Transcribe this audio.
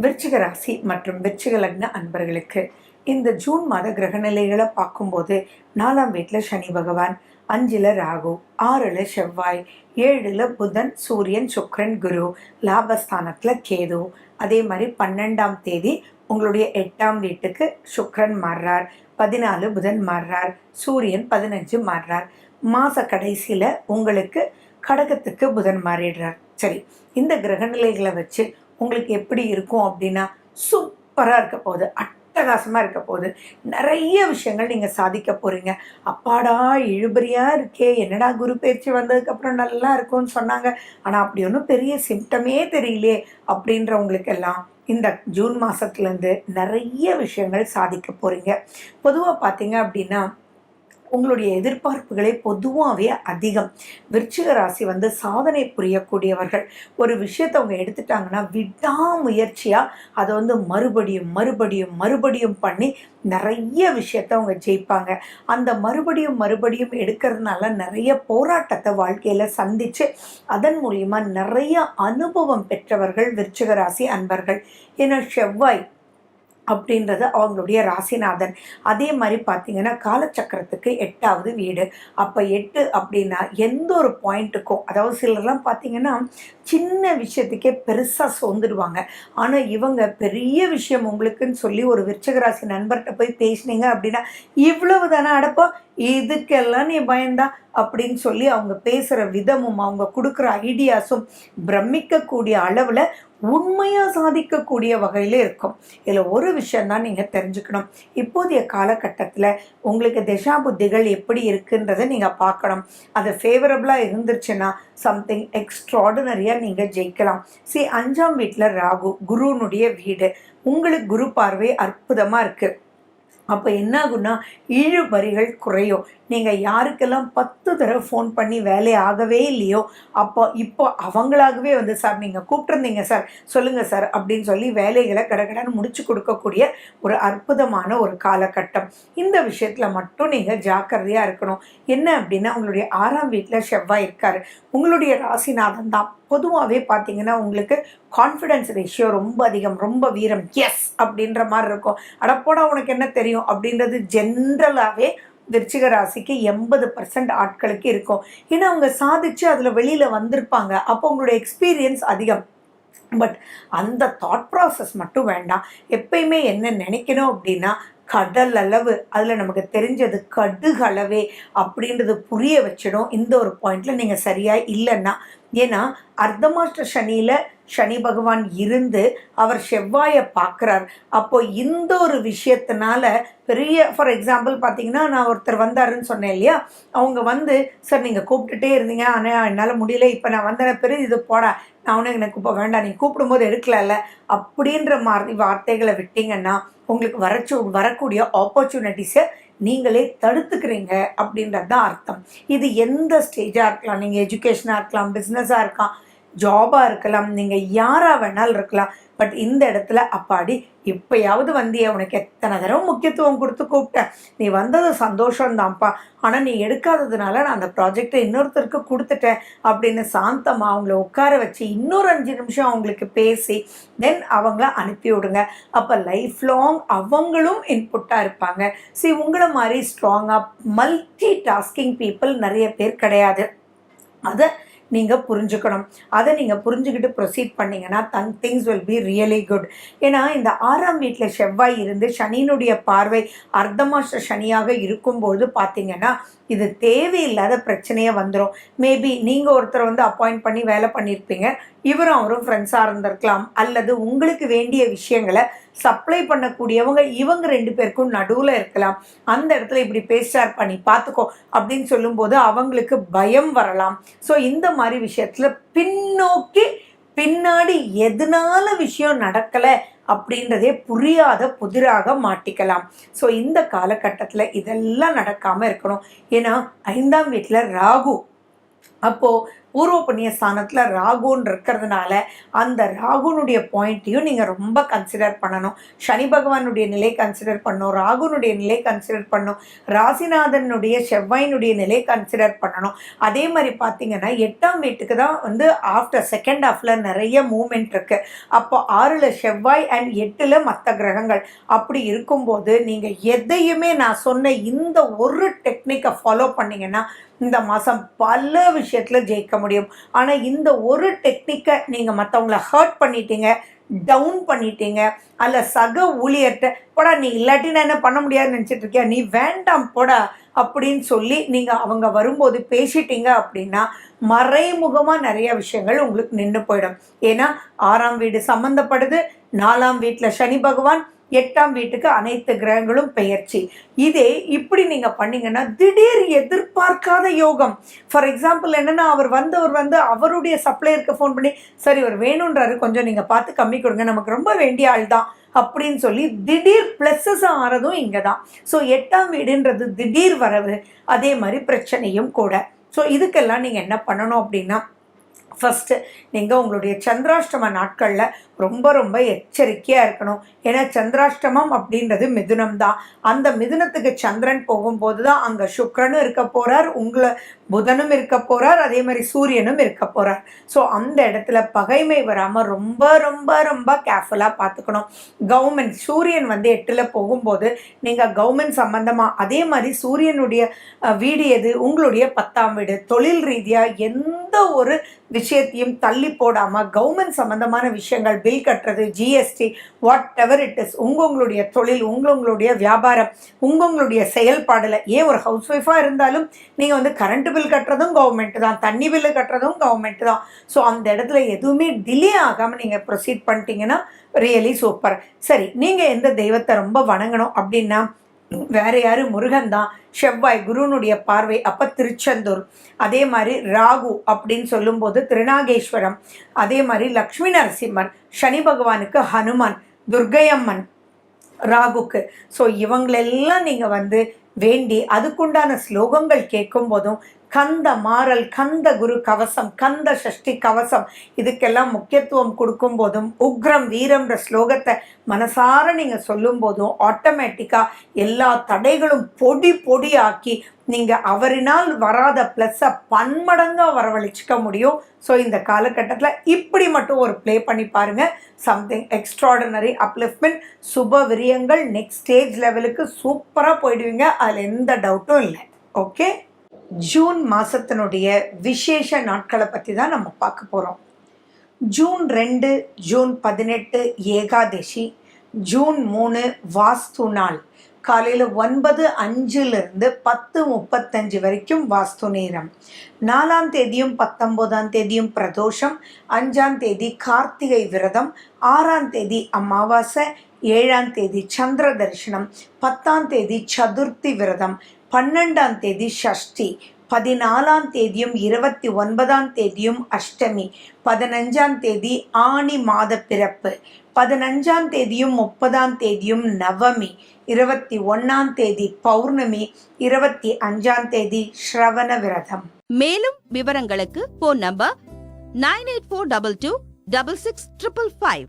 விருச்சிக ராசி மற்றும் விருச்சிக லக்ன அன்பர்களுக்கு இந்த ஜூன் மாத கிரகநிலைகளை பார்க்கும்போது 4ஆம் வீட்டில் சனி பகவான், 5ல் ராகு, 6ல் செவ்வாய், 7ல் புதன், சூரியன், சுக்கிரன், குரு, லாபஸ்தானத்தில் கேது. அதே மாதிரி 12ஆம் தேதி உங்களுடைய 8ஆம் வீட்டுக்கு சுக்கிரன் மாறுறார், 14 புதன் மாறுறார், சூரியன் 15 மாறுறார். மாத கடைசியில் உங்களுக்கு கடகத்துக்கு புதன் மாறிடுறார். சரி, இந்த கிரகநிலைகளை வச்சு உங்களுக்கு எப்படி இருக்கும் அப்படின்னா சூப்பராக இருக்க போகுது, அட்டகாசமாக இருக்க போகுது. நிறைய விஷயங்கள் நீங்கள் சாதிக்க போகிறீங்க. அப்பாடா இழுபறியாக இருக்கே, என்னடா குரு பயிற்சி வந்ததுக்கப்புறம் நல்லா இருக்கும்னு சொன்னாங்க, ஆனால் அப்படி ஒன்றும் பெரிய சிம்டமே தெரியலையே அப்படின்றவங்களுக்கெல்லாம் இந்த ஜூன் மாதத்துலேருந்து நிறைய விஷயங்கள் சாதிக்க போகிறீங்க. பொதுவாக பார்த்தீங்க அப்படின்னா உங்களுடைய எதிர்பார்ப்புகளே பொதுவாகவே அதிகம். விருச்சிக ராசி சாதனை புரியக்கூடியவர்கள். ஒரு விஷயத்தை அவங்க எடுத்துட்டாங்கன்னா விடாமுயற்சியாக அதை மறுபடியும் மறுபடியும் மறுபடியும் பண்ணி நிறைய விஷயத்த அவங்க ஜெயிப்பாங்க. அந்த மறுபடியும் மறுபடியும் எடுக்கிறதுனால நிறைய போராட்டத்தை வாழ்க்கையில் சந்தித்து அதன் மூலிமா நிறைய அனுபவம் பெற்றவர்கள் விருச்சிக ராசி அன்பர்கள். ஏன்னா செவ்வாய் அப்படின்றது அவங்களுடைய ராசிநாதன். அதே மாதிரி பார்த்தீங்கன்னா காலச்சக்கரத்துக்கு 8வது வீடு. அப்போ 8 அப்படின்னா எந்த ஒரு பாயிண்ட்டுக்கும், அதாவது சிலர்லாம் பார்த்தீங்கன்னா சின்ன விஷயத்துக்கே பெருசாக சோர்ந்துடுவாங்க. ஆனால் இவங்க பெரிய விஷயம் உங்களுக்குன்னு சொல்லி ஒரு விருச்சிக ராசி நண்பர்கிட்ட போய் பேசினீங்க அப்படின்னா இவ்வளவு தானே அடப்போ இதுக்கெல்லாம் நீ பயந்தா அப்படின்னு சொல்லி அவங்க பேசுகிற விதமும் அவங்க கொடுக்குற ஐடியாஸும் பிரமிக்கக்கூடிய அளவில் உண்மையாக சாதிக்கக்கூடிய வகையில் இருக்கும். இதில் ஒரு விஷயந்தான் நீங்கள் தெரிஞ்சுக்கணும். இப்போதைய காலகட்டத்தில் உங்களுக்கு திசா புத்திகள் எப்படி இருக்குன்றதை நீங்கள் பார்க்கணும். அது ஃபேவரபுளாக இருந்துச்சுன்னா சம்திங் எக்ஸ்ட்ராடினரியாக நீங்கள் ஜெயிக்கலாம். 5ஆம் வீட்டில் ராகு, குருனுடைய வீடு. உங்களுக்கு குரு பார்வை அற்புதமாக இருக்குது. அப்போ என்ன ஆகுன்னா இழுபறிகள் குறையும். நீங்கள் யாருக்கெல்லாம் 10 தடவை ஃபோன் பண்ணி வேலை ஆகவே இல்லையோ இப்போ அவங்களாகவே சார் நீங்கள் கூப்பிட்டுருந்தீங்க சார், சொல்லுங்கள் சார் அப்படின்னு சொல்லி வேலைகளை கடகடன்னு முடிச்சு கொடுக்கக்கூடிய ஒரு அற்புதமான ஒரு காலகட்டம். இந்த விஷயத்தில் மட்டும் நீங்கள் ஜாக்கிரதையாக இருக்கணும். என்ன அப்படின்னா உங்களுடைய 6ஆம் வீட்டில் செவ்வாய் இருக்கார், உங்களுடைய ராசிநாதன் தான். பொதுவாகவே பார்த்தீங்கன்னா உங்களுக்கு கான்ஃபிடென்ஸ் ரேஷியோ ரொம்ப அதிகம், ரொம்ப வீரம், எஸ் அப்படின்ற மாதிரி இருக்கும். அடப்போடா உனக்கு என்ன தெரியும் அப்படின்றது ஜென்ரலாகவே விருச்சிக ராசிக்கு 80% ஆட்களுக்கு இருக்கும். ஏன்னா அவங்க சாதிச்சு அதில் வெளியில் வந்திருப்பாங்க. அப்போ உங்களுடைய எக்ஸ்பீரியன்ஸ் அதிகம். பட் அந்த தாட் ப்ராசஸ் மட்டும் வேண்டாம். எப்பயுமே என்ன நினைக்கணும் அப்படின்னா கடல் அளவு, அதில் நமக்கு தெரிஞ்சது கடுகளவே அப்படின்றது புரிய வச்சிடும். இந்த ஒரு பாயிண்டில் நீங்கள் சரியாக இல்லைன்னா, ஏன்னா அர்த்தமாஷ்ட சனியில் சனி பகவான் இருந்து அவர் செவ்வாயை பார்க்குறார். அப்போ இந்த ஒரு விஷயத்தினால பெரிய, ஃபார் எக்ஸாம்பிள் பார்த்தீங்கன்னா நான் ஒருத்தர் வந்தாருன்னு சொன்னேன் இல்லையா, அவங்க சார் நீங்கள் கூப்பிட்டுட்டே இருந்தீங்க ஆனால் என்னால் முடியல, இப்போ நான் வந்தேன் பெரிய இது போடா நான் எனக்கு இப்போ வேண்டாம், நீ கூப்பிடும்போது எடுக்கல அப்படின்ற மாதிரி வார்த்தைகளை விட்டீங்கன்னா உங்களுக்கு வரக்கூடிய ஆப்பர்ச்சுனிட்டிஸை நீங்களே தடுத்துக்கிறீங்க அப்படின்றது தான் அர்த்தம். இது எந்த ஸ்டேஜாக இருக்கலாம், நீங்கள் எஜுகேஷனாக இருக்கலாம், பிஸ்னஸாக இருக்கலாம், ஜாபாக இருக்கலாம், நீங்கள் யாராக வேணாலும் இருக்கலாம். பட் இந்த இடத்துல அப்பாடி இப்போயாவது வந்தியே, உனக்கு எத்தனை தடவை முக்கியத்துவம் கொடுத்து கூப்பிட்டேன், நீ வந்தது சந்தோஷம்தான்ப்பா, ஆனால் நீ எடுக்காததுனால நான் அந்த ப்ராஜெக்டை இன்னொருத்தருக்கு கொடுத்துட்டேன் அப்படின்னு சாந்தமாக அவங்கள உட்கார வச்சு இன்னொரு 5 நிமிஷம் அவங்களுக்கு பேசி தென் அவங்கள அனுப்பி விடுங்க. அப்போ லைஃப் லாங் அவங்களும் இன்புட்டாக இருப்பாங்க. உங்களை மாதிரி ஸ்ட்ராங்காக மல்டி டாஸ்கிங் பீப்புள் நிறைய பேர் கிடையாது. அதை நீங்கள் புரிஞ்சுக்கணும். அதை நீங்கள் புரிஞ்சுக்கிட்டு ப்ரொசீட் பண்ணிங்கன்னா things will be really good. ஏன்னா இந்த 6ஆம் வீட்டில் செவ்வாய் இருந்து சனியினுடைய பார்வை அர்த்தமாஷ்ட சனியாக இருக்கும்போது பார்த்தீங்கன்னா இது தேவையில்லாத பிரச்சனையே வந்துடும். மேபி நீங்கள் ஒருத்தர் அப்பாயிண்ட் பண்ணி வேலை பண்ணியிருப்பீங்க, இவரும் அவரும் ஃப்ரெண்ட்ஸாக இருந்திருக்கலாம், அல்லது உங்களுக்கு வேண்டிய விஷயங்களை சப்ளை பண்ணக்கூடியவங்க இவங்க 2 பேருக்கும் நடுவில் இருக்கலாம். அந்த இடத்துல இப்படி பேஸ்டார் பண்ணி பார்த்துக்கோ அப்படின்னு சொல்லும்போது அவங்களுக்கு பயம் வரலாம். இந்த மாதிரி விஷயத்தில் பின்னாடி எதனால விஷயம் நடக்கலை அப்படின்றதே புரியாத புதிராக மாட்டிக்கலாம். இந்த காலகட்டத்தில் இதெல்லாம் நடக்காமல் இருக்கணும். ஏன்னா 5ஆம் வீட்டில் ராகு, அப்போது பூர்வ புண்ணிய ஸ்தானத்தில் ராகுன்னு இருக்கிறதுனால அந்த ராகுனுடைய பாயிண்ட்டையும் நீங்கள் ரொம்ப கன்சிடர் பண்ணணும். சனி பகவானுடைய நிலை கன்சிடர் பண்ணணும், ராகுனுடைய நிலை கன்சிடர் பண்ணணும், ராசிநாதனுடைய செவ்வாயினுடைய நிலை கன்சிடர் பண்ணணும். அதே மாதிரி பார்த்தீங்கன்னா 8ஆம் வீட்டுக்கு தான் வந்து ஆஃப்டர் செகண்ட் ஹாஃபில் நிறைய மூமெண்ட் இருக்குது. அப்போ 6ல் செவ்வாய் அண்ட் 8ல் மற்ற கிரகங்கள். அப்படி இருக்கும்போது நீங்கள் எதையுமே நான் சொன்ன இந்த ஒரு டெக்னிக்கை ஃபாலோ பண்ணிங்கன்னா இந்த மாதம் பல விஷயத்தில் ஜெயிக்க முடியும். ஆனால் இந்த ஒரு டெக்னிக்கை நீங்கள் மற்றவங்கள ஹர்ட் பண்ணிட்டீங்க, டவுன் பண்ணிட்டீங்க, அல்ல சக ஊழியர்கிட்ட போடா நீ இல்லாட்டி நான் என்ன பண்ண முடியாதுன்னு நினச்சிட்டு இருக்கியா, நீ வேண்டாம் போடா அப்படின்னு சொல்லி நீங்கள் அவங்க வரும்போது பேசிட்டீங்க அப்படின்னா மறைமுகமாக நிறைய விஷயங்கள் உங்களுக்கு நின்று போயிடும். ஏன்னா 6ஆம் வீடு சம்மந்தப்படுது, 4ஆம் வீட்டில் சனி பகவான், 8ஆம் வீட்டுக்கு அனைத்து கிரகங்களும் பெயர்ச்சி. இதே இப்படி நீங்கள் பண்ணீங்கன்னா திடீர் எதிர்பார்க்காத யோகம். ஃபார் எக்ஸாம்பிள் என்னென்னா அவர் வந்து அவருடைய சப்ளையருக்கு ஃபோன் பண்ணி சரி அவர் வேணுன்றாரு, கொஞ்சம் நீங்கள் பார்த்து கம்மி கொடுங்க, நமக்கு ரொம்ப வேண்டிய ஆள் தான் அப்படின்னு சொல்லி திடீர் ப்ளஸஸ் ஆகிறதும் இங்கே தான். ஸோ 8ஆம் வீடுன்றது திடீர் வரவு, அதே மாதிரி பிரச்சனையும் கூட. ஸோ இதுக்கெல்லாம் நீங்கள் என்ன பண்ணணும் அப்படின்னா ஃபஸ்ட்டு நீங்கள் உங்களுடைய சந்திராஷ்டம நாட்களில் ரொம்ப ரொம்ப எச்சரிக்கையாக இருக்கணும். ஏன்னா சந்திராஷ்டமம் அப்படின்றது மிதுனம் தான். அந்த மிதுனத்துக்கு சந்திரன் போகும்போது தான் அங்கே சுக்கிரனும் இருக்க போகிறார், உங்களை புதனும் இருக்க போகிறார், அதே மாதிரி சூரியனும் இருக்க போகிறார். ஸோ அந்த இடத்துல பகைமை வராமல் ரொம்ப ரொம்ப ரொம்ப கேர்ஃபுல்லாக பார்த்துக்கணும். கவர்மெண்ட் சூரியன் வந்து 8ல் போகும்போது நீங்கள் கவர்மெண்ட் சம்பந்தமாக, அதே மாதிரி சூரியனுடைய வீடு எது, உங்களுடைய 10ஆம் வீடு. தொழில் ரீதியாக எந்த ஒரு விஷயத்தையும் தள்ளி போடாமல் கவர்மெண்ட் சம்பந்தமான விஷயங்கள், பில் கட்டுறது, GST, what ever it is, உங்களுடைய தொழில், உங்களுடைய வியாபாரம், உங்களுடைய செயல்பாடில், ஏன் ஒரு ஹவுஸ் ஒய்ஃபாக இருந்தாலும் நீங்கள் வந்து கரண்ட் பில் கட்டுறதும் கவர்மெண்ட் தான், தண்ணி பில்லு கட்டுறதும் கவர்மெண்ட் தான். ஸோ அந்த இடத்துல எதுவுமே டிலே ஆகாமல் நீங்கள் ப்ரொசீட் பண்ணிட்டீங்கன்னா ரியலி சூப்பர். சரி, நீங்கள் எந்த தெய்வத்தை ரொம்ப வணங்கணும் அப்படின்னா வேற யாரு, முருகன் தான். செவ்வாய் குருனுடைய பார்வை, அப்போ திருச்செந்தூர். அதே மாதிரி ராகு அப்படின்னு சொல்லும்போது திருநாகேஸ்வரம். அதே மாதிரி லக்ஷ்மி நரசிம்மன், சனி பகவானுக்கு ஹனுமான், துர்க்கையம்மன் ராகுக்கு. ஸோ இவங்களெல்லாம் நீங்கள் வந்து வேண்டி அதுக்குண்டான ஸ்லோகங்கள் கேட்கும் போதும் கந்த மாறல், கந்த குரு கவசம், கந்த சஷ்டி கவசம், இதுக்கெல்லாம் முக்கியத்துவம் கொடுக்கும் போதும் உக்ரம் வீரம்ன்ற ஸ்லோகத்தை மனசார நீங்கள் சொல்லும் போதும் ஆட்டோமேட்டிக்காக எல்லா தடைகளும் பொடி பொடியாக்கி நீங்கள் அவரினால் வராத ப்ளஸ்ஸை பன்மடங்காக வரவழைச்சிக்க முடியும். ஸோ இந்த காலகட்டத்தில் இப்படி மட்டும் ஒரு ப்ளே பண்ணி பாருங்கள். சம்திங் எக்ஸ்ட்ராடனரி அப்லிஃப்ட்மெண்ட், சுப விரியங்கள், நெக்ஸ்ட் ஸ்டேஜ் லெவலுக்கு சூப்பராக போயிடுவீங்க, அதில் எந்த டவுட்டும் இல்லை. ஓகே, ஜூன் மாதத்தினுடைய விசேஷ நாட்களை பற்றி தான் நம்ம பார்க்க போகிறோம். ஜூன் 2, ஜூன் 18 ஏகாதசி, ஜூன் 3 வாஸ்து நாள். காலையில் 9:05 10:35 வரைக்கும் வாஸ்து நேரம். 4ஆம் தேதியும் 19ஆம் தேதியும் பிரதோஷம், 5ஆம் தேதி கார்த்திகை விரதம், 6ஆம் தேதி அமாவாசை, 7ஆம் தேதி சந்திர தரிசனம், 10ஆம் தேதி சதுர்த்தி விரதம், 12ஆம் தேதி ஷஷ்டி, 14ஆம் தேதியும் 29ஆம் தேதியும் அஷ்டமி, 15ஆம் தேதி ஆனி மாத பிறப்பு, 15ஆம் தேதியும் 30ஆம் தேதியும் நவமி, 21ஆம் தேதி பௌர்ணமி, 25ஆம் தேதி ஸ்ரவண விரதம். மேலும் விவரங்களுக்கு போன் நம்பர் 9842266555.